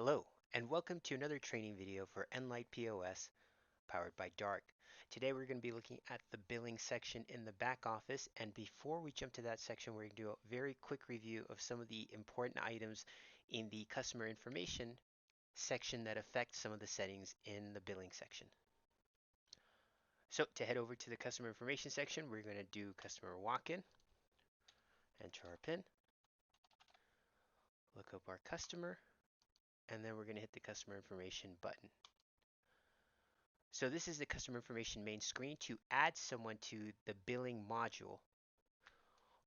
Hello, and welcome to another training video for Enlite POS powered by Dark. Today we're going to be looking at the billing section in the back office, and before we jump to that section, we're going to do a very quick review of some of the important items in the customer information section that affect some of the settings in the billing section. So to head over to the customer information section, we're going to do customer walk-in, enter our PIN, look up our customer, and then we're going to hit the customer information button. So this is the customer information main screen. To add someone to the billing module,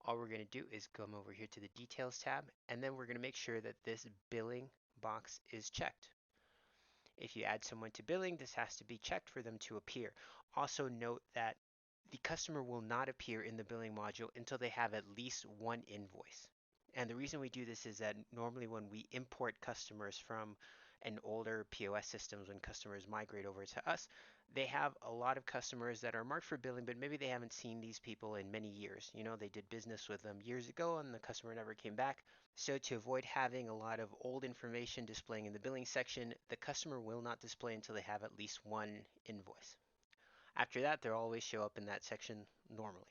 all we're going to do is come over here to the details tab, and then we're going to make sure that this billing box is checked. If you add someone to billing, this has to be checked for them to appear. Also note that the customer will not appear in the billing module until they have at least one invoice. And the reason we do this is that normally when we import customers from an older POS systems, when customers migrate over to us, they have a lot of customers that are marked for billing, but maybe they haven't seen these people in many years. You know, they did business with them years ago and the customer never came back. So to avoid having a lot of old information displaying in the billing section, the customer will not display until they have at least one invoice. After that, they'll always show up in that section normally.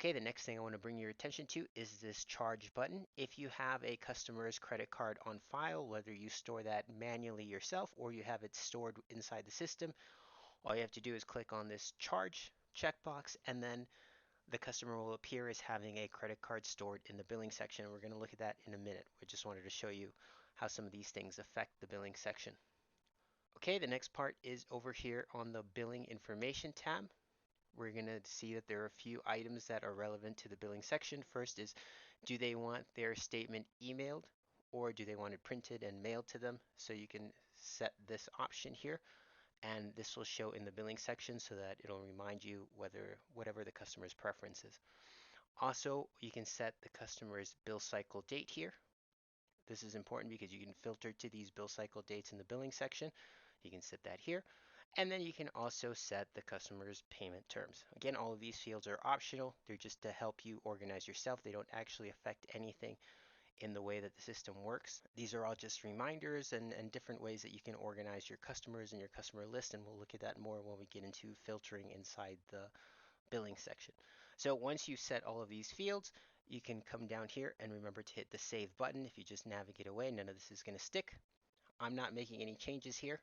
Okay, the next thing I want to bring your attention to is this charge button. If you have a customer's credit card on file, whether you store that manually yourself or you have it stored inside the system, all you have to do is click on this charge checkbox, and then the customer will appear as having a credit card stored in the billing section. We're going to look at that in a minute. We just wanted to show you how some of these things affect the billing section. Okay, the next part is over here on the billing information tab. We're going to see that there are a few items that are relevant to the billing section. First is, do they want their statement emailed or do they want it printed and mailed to them? So you can set this option here, and this will show in the billing section so that it'll remind you whatever the customer's preference is. Also, you can set the customer's bill cycle date here. This is important because you can filter to these bill cycle dates in the billing section. You can set that here. And then you can also set the customer's payment terms. Again, all of these fields are optional. They're just to help you organize yourself. They don't actually affect anything in the way that the system works. These are all just reminders and different ways that you can organize your customers and your customer list, and we'll look at that more when we get into filtering inside the billing section. So once you set all of these fields, you can come down here and remember to hit the save button. If you just navigate away, none of this is going to stick. I'm not making any changes here,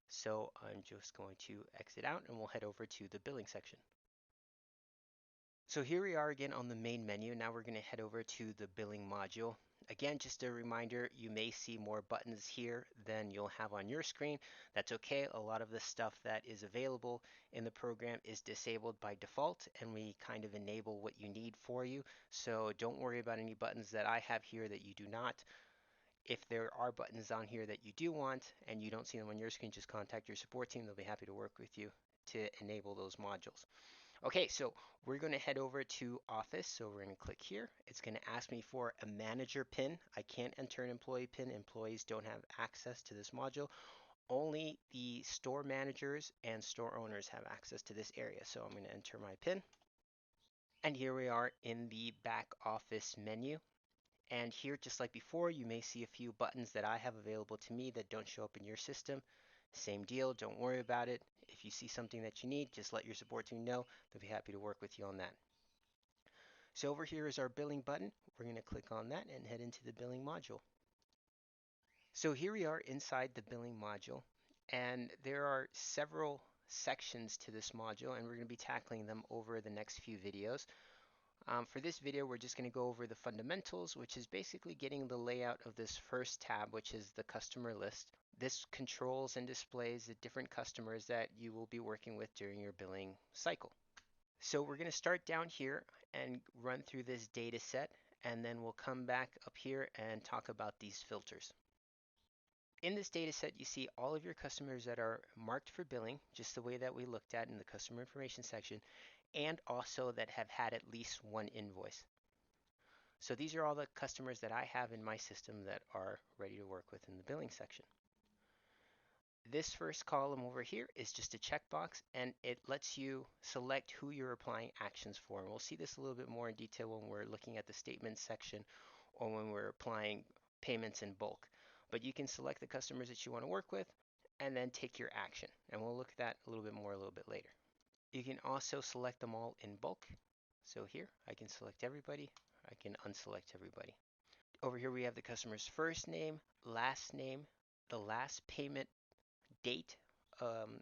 so I'm just going to exit out and we'll head over to the billing section. So here we are again on the main menu. Now we're going to head over to the billing module. Again, just a reminder, you may see more buttons here than you'll have on your screen. That's okay. A lot of the stuff that is available in the program is disabled by default, and we kind of enable what you need for you. So don't worry about any buttons that I have here that you do not. If there are buttons on here that you do want and you don't see them on your screen, just contact your support team. They'll be happy to work with you to enable those modules. Okay, so we're going to head over to Office. So we're going to click here. It's going to ask me for a manager PIN. I can't enter an employee PIN. Employees don't have access to this module. Only the store managers and store owners have access to this area. So I'm going to enter my PIN. And here we are in the back office menu. And here, just like before, you may see a few buttons that I have available to me that don't show up in your system. Same deal, don't worry about it. If you see something that you need, just let your support team know. They'll be happy to work with you on that. So over here is our billing button. We're going to click on that and head into the billing module. So here we are inside the billing module, and there are several sections to this module, and we're going to be tackling them over the next few videos. For this video, we're just going to go over the fundamentals, which is basically getting the layout of this first tab, which is the customer list. This controls and displays the different customers that you will be working with during your billing cycle. So we're going to start down here and run through this data set, and then we'll come back up here and talk about these filters. In this data set, you see all of your customers that are marked for billing, just the way that we looked at in the customer information section, and also that have had at least one invoice. So these are all the customers that I have in my system that are ready to work with in the billing section. This first column over here is just a checkbox, and it lets you select who you're applying actions for. And we'll see this a little bit more in detail when we're looking at the statements section or when we're applying payments in bulk. But you can select the customers that you want to work with and then take your action. And we'll look at that a little bit more a little bit later. You can also select them all in bulk. So here, I can select everybody. I can unselect everybody. Over here, we have the customer's first name, the last payment date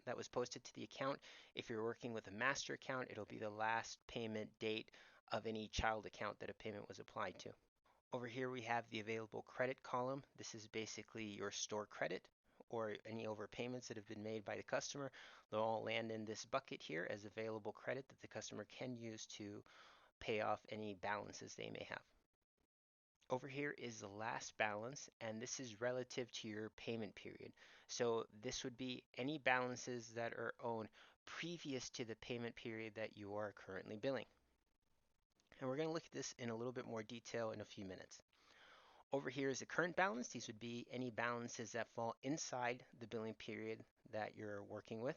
that was posted to the account. If you're working with a master account, it'll be the last payment date of any child account that a payment was applied to. Over here we have the available credit column. This is basically your store credit or any overpayments that have been made by the customer. They'll all land in this bucket here as available credit that the customer can use to pay off any balances they may have. Over here is the last balance, and this is relative to your payment period. So this would be any balances that are owed previous to the payment period that you are currently billing. And we're going to look at this in a little bit more detail in a few minutes. Over here is the current balance. These would be any balances that fall inside the billing period that you're working with.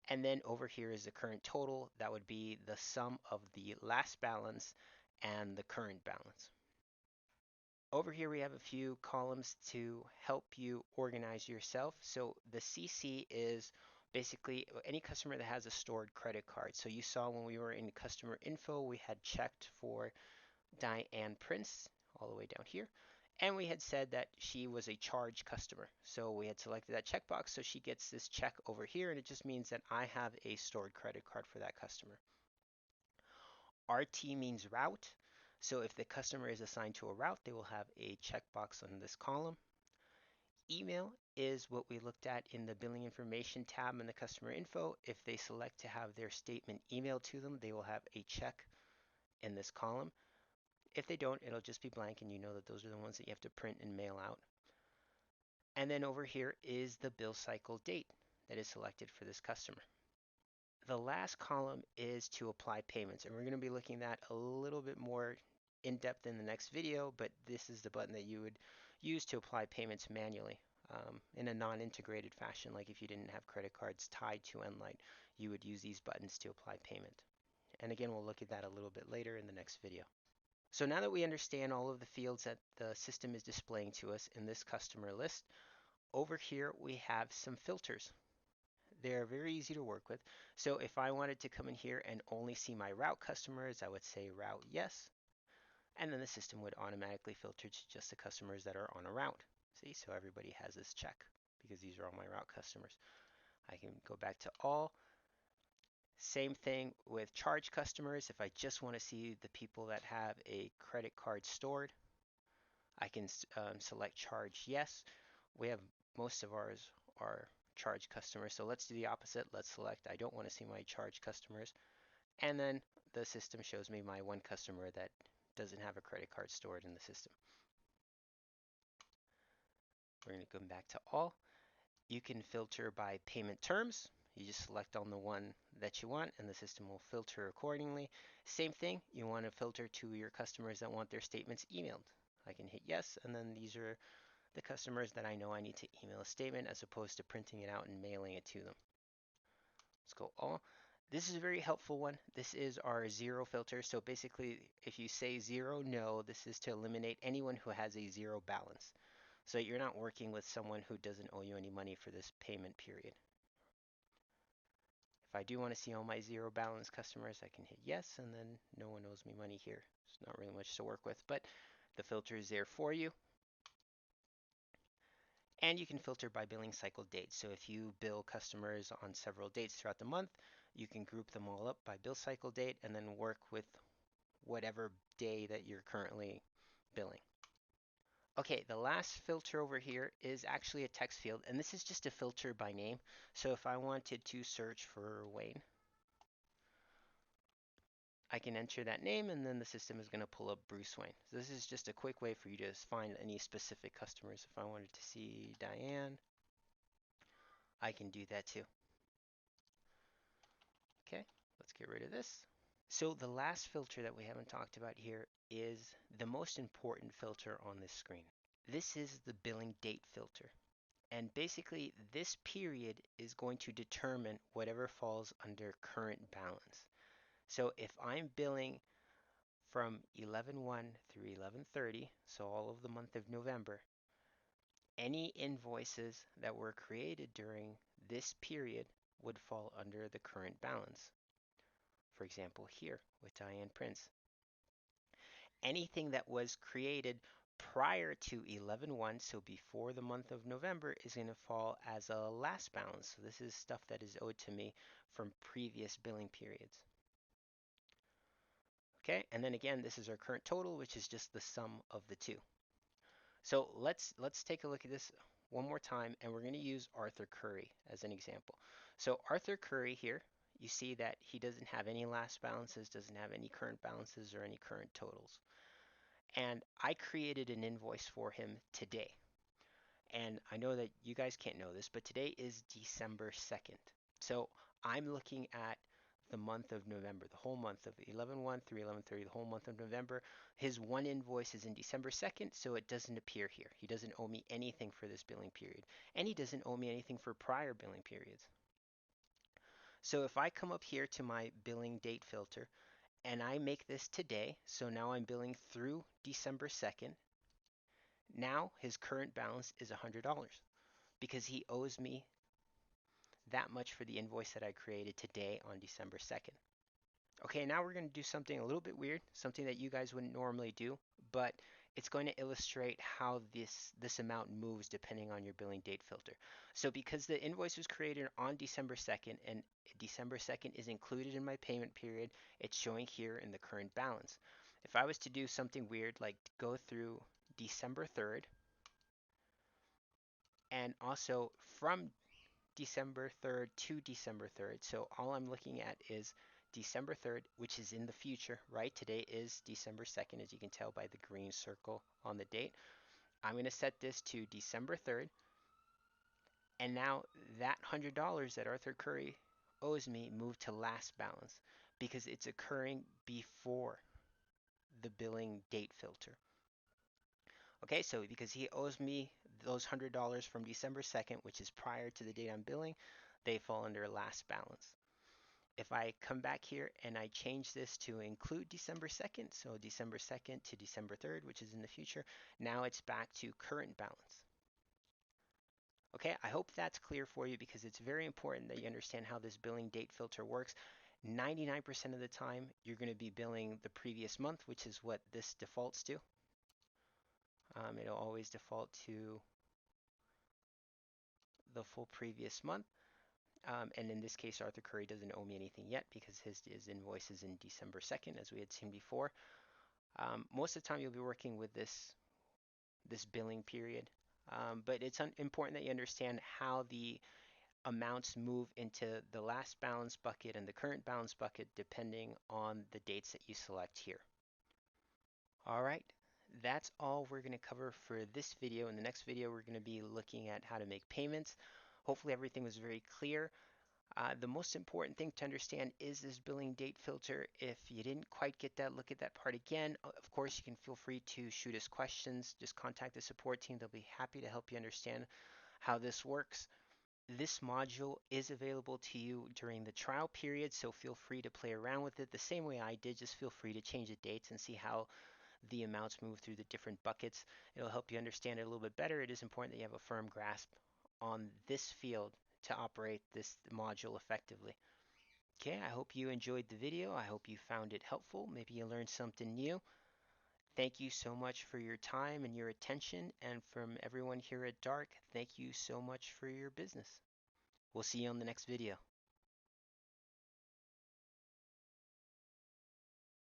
And then over here is the current total. That would be the sum of the last balance and the current balance. Over here we have a few columns to help you organize yourself. So the CC is basically any customer that has a stored credit card. So you saw when we were in customer info, we had checked for Diane Prince all the way down here. And we had said that she was a charge customer. So we had selected that checkbox. So she gets this check over here, and it just means that I have a stored credit card for that customer. RT means route. So if the customer is assigned to a route, they will have a checkbox on this column. Email is what we looked at in the billing information tab in the customer info. If they select to have their statement emailed to them, they will have a check in this column. If they don't, it'll just be blank, and you know that those are the ones that you have to print and mail out. And then over here is the bill cycle date that is selected for this customer. The last column is to apply payments, and we're going to be looking at a little bit more in depth in the next video, but this is the button that you would use to apply payments manually in a non-integrated fashion. Like if you didn't have credit cards tied to Enlite, you would use these buttons to apply payment. And again, we'll look at that a little bit later in the next video. So now that we understand all of the fields that the system is displaying to us in this customer list, over here we have some filters. They're very easy to work with. So if I wanted to come in here and only see my route customers, I would say route yes, and then the system would automatically filter to just the customers that are on a route. See, so everybody has this check because these are all my route customers. I can go back to all. Same thing with charge customers. If I just want to see the people that have a credit card stored, I can select charge yes. We have most of ours are charge customers. So let's do the opposite. Let's select I don't want to see my charge customers. And then the system shows me my one customer that doesn't have a credit card stored in the system. We're going to come back to all. You can filter by payment terms. You just select on the one that you want and the system will filter accordingly. Same thing, you want to filter to your customers that want their statements emailed. I can hit yes, and then these are the customers that I know I need to email a statement as opposed to printing it out and mailing it to them. Let's go all. This is a very helpful one. This is our zero filter. So basically, if you say zero, no, this is to eliminate anyone who has a zero balance. So you're not working with someone who doesn't owe you any money for this payment period. If I do want to see all my zero balance customers, I can hit yes, and then no one owes me money here. It's not really much to work with, but the filter is there for you. And you can filter by billing cycle date. So if you bill customers on several dates throughout the month, you can group them all up by bill cycle date and then work with whatever day that you're currently billing. Okay, the last filter over here is actually a text field, and this is just a filter by name. So if I wanted to search for Wayne, I can enter that name, and then the system is going to pull up Bruce Wayne. So this is just a quick way for you to find any specific customers. If I wanted to see Diane, I can do that too. Okay, let's get rid of this. So the last filter that we haven't talked about here is the most important filter on this screen. This is the billing date filter. And basically, this period is going to determine whatever falls under current balance. So if I'm billing from 11/1 through 11/30, so all of the month of November, Any invoices that were created during this period would fall under the current balance. For example, here with Diane Prince. Anything that was created prior to 11/1, so before the month of November, is going to fall as a last balance. So this is stuff that is owed to me from previous billing periods. Okay, and then again, this is our current total, which is just the sum of the two. So let's take a look at this one more time, and we're going to use Arthur Curry as an example. So Arthur Curry here, you see that he doesn't have any last balances, doesn't have any current balances or any current totals. And I created an invoice for him today. And I know that you guys can't know this, but today is December 2nd. So I'm looking at the month of November, the whole month of 11/1 through 11/30, the whole month of November. His one invoice is in December 2nd, so it doesn't appear here. He doesn't owe me anything for this billing period, and he doesn't owe me anything for prior billing periods. So if I come up here to my billing date filter and I make this today, so now I'm billing through December 2nd, now his current balance is $100 because he owes me that much for the invoice that I created today on December 2nd. Okay, now we're going to do something a little bit weird, something that you guys wouldn't normally do, but it's going to illustrate how this amount moves depending on your billing date filter. So because the invoice was created on December 2nd and December 2nd is included in my payment period, it's showing here in the current balance. If I was to do something weird like go through December 3rd and also from December 3rd to December 3rd. So all I'm looking at is December 3rd, which is in the future, right? Today is December 2nd, as you can tell by the green circle on the date. I'm going to set this to December 3rd. And now that $100 that Arthur Curry owes me moved to last balance because it's occurring before the billing date filter. Okay, so because he owes me those $100 from December 2nd, which is prior to the date I'm billing, they fall under last balance. If I come back here and I change this to include December 2nd, so December 2nd to December 3rd, which is in the future, now it's back to current balance. Okay, I hope that's clear for you because it's very important that you understand how this billing date filter works. 99% of the time, you're going to be billing the previous month, which is what this defaults to. It'll always default to the full previous month. And in this case, Arthur Curry doesn't owe me anything yet because his invoice is in December 2nd, as we had seen before. Most of the time, you'll be working with this billing period, but it's important that you understand how the amounts move into the last balance bucket and the current balance bucket depending on the dates that you select here. All right, that's all we're going to cover for this video. In the next video, we're going to be looking at how to make payments. Hopefully everything was very clear. The most important thing to understand is this billing date filter. If you didn't quite get that, look at that part again. Of course, you can feel free to shoot us questions. Just contact the support team. They'll be happy to help you understand how this works. This module is available to you during the trial period, so feel free to play around with it the same way I did. Just feel free to change the dates and see how the amounts move through the different buckets. It'll help you understand it a little bit better. It is important that you have a firm grasp on this field to operate this module effectively. Okay, I hope you enjoyed the video. I hope you found it helpful. Maybe you learned something new. Thank you so much for your time and your attention. And from everyone here at Dark, thank you so much for your business. We'll see you on the next video.